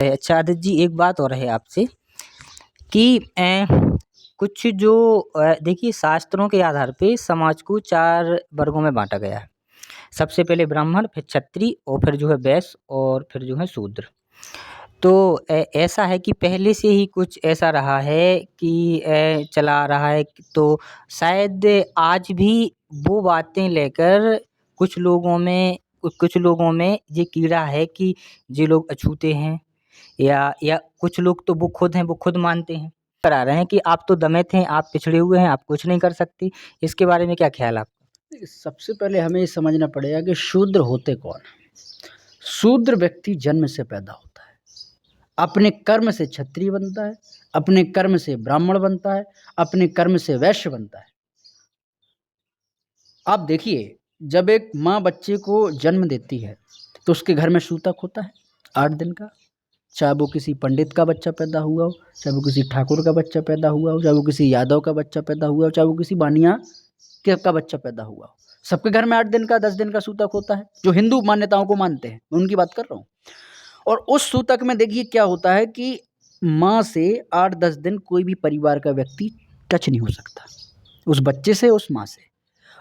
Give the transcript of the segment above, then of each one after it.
अच्छा आदित्य जी, एक बात और है आपसे कि कुछ जो देखिए, शास्त्रों के आधार पे समाज को 4 वर्गों में बाँटा गया है। सबसे पहले ब्राह्मण, फिर क्षत्रिय और फिर जो है वैश्य और फिर जो है शूद्र। तो ऐसा है कि पहले से ही कुछ ऐसा रहा है कि चला आ रहा है, तो शायद आज भी वो बातें लेकर कुछ लोगों में ये कीड़ा है कि ये लोग अछूते हैं, या कुछ लोग तो वो खुद मानते हैं, करा रहे हैं कि आप तो दमित हैं, आप पिछड़े हुए हैं, आप कुछ नहीं कर सकते। इसके बारे में क्या ख्याल है आपका? देखिए, सबसे पहले हमें ये समझना पड़ेगा कि शूद्र होते कौन है। शूद्र व्यक्ति जन्म से पैदा होता है, अपने कर्म से क्षत्रिय बनता है, अपने कर्म से ब्राह्मण बनता है, अपने कर्म से वैश्य बनता है। आप देखिए, जब एक माँ बच्चे को जन्म देती है तो उसके घर में सूतक होता है 8 दिन का, चाहे वो किसी पंडित का बच्चा पैदा हुआ हो, चाहे वो किसी ठाकुर का बच्चा पैदा हुआ हो, चाहे वो किसी यादव का बच्चा पैदा हुआ हो, चाहे वो किसी बानिया का बच्चा पैदा हुआ हो। सबके घर में 8 दिन का 10 दिन का सूतक होता है, जो हिंदू मान्यताओं को मानते हैं, मैं उनकी बात कर रहा हूँ। और उस सूतक में देखिए क्या होता है कि माँ से 8-10 दिन कोई भी परिवार का व्यक्ति टच नहीं हो सकता, उस बच्चे से, उस माँ से।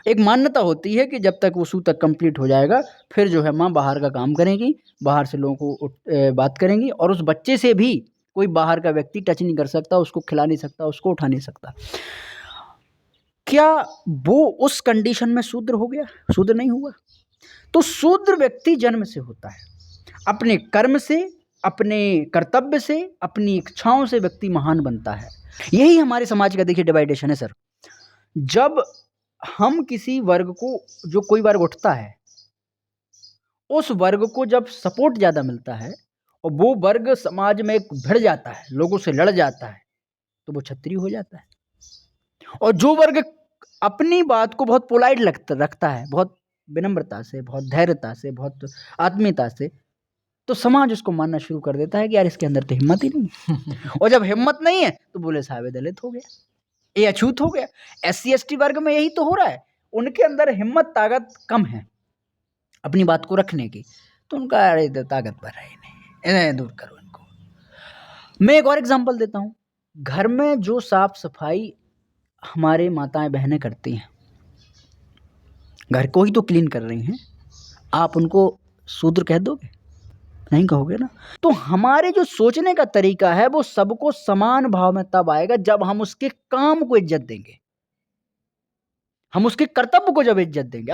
एक मान्यता होती है कि जब तक वो सूतक कंप्लीट हो जाएगा, फिर जो है माँ बाहर का काम करेंगी, बाहर से लोगों को बात करेंगी, और उस बच्चे से भी कोई बाहर का व्यक्ति टच नहीं कर सकता, उसको खिला नहीं सकता, उसको उठा नहीं सकता। क्या वो उस कंडीशन में शूद्र हो गया? शूद्र नहीं हुआ। तो शूद्र व्यक्ति जन्म से होता है, अपने कर्म से, अपने कर्तव्य से, अपनी इच्छाओं से व्यक्ति महान बनता है। यही हमारे समाज का देखिए डिवाइडेशन है सर। जब हम किसी वर्ग को, जो कोई वर्ग उठता है, उस वर्ग को जब सपोर्ट ज़्यादा मिलता है और वो वर्ग समाज में एक भिड़ जाता है, लोगों से लड़ जाता है, तो वो क्षत्रिय हो जाता है। और जो वर्ग अपनी बात को बहुत पोलाइट रखता है, बहुत विनम्रता से, बहुत धैर्यता से, बहुत आत्मीयता से, तो समाज उसको मानना शुरू कर देता है कि यार इसके अंदर तो हिम्मत ही नहीं। और जब हिम्मत नहीं है तो बोले साहब ये दलित हो गया, ये अछूत हो गया। SC ST वर्ग में यही तो हो रहा है, उनके अंदर हिम्मत ताकत कम है अपनी बात को रखने की, तो उनका अरे ताकतवर है ही नहीं, इन्हें दूर करो इनको। मैं एक और एग्जांपल देता हूँ। घर में जो साफ सफाई हमारे माताएं बहनें करती हैं, घर को ही तो क्लीन कर रही हैं, आप उनको शूद्र कह दोगे? नहीं कहोगे ना। तो हमारे जो सोचने का तरीका है वो सबको समान भाव में तब आएगा जब हम उसके काम को इज्जत देंगे, हम उसके कर्तव्य को जब इज्जत देंगे।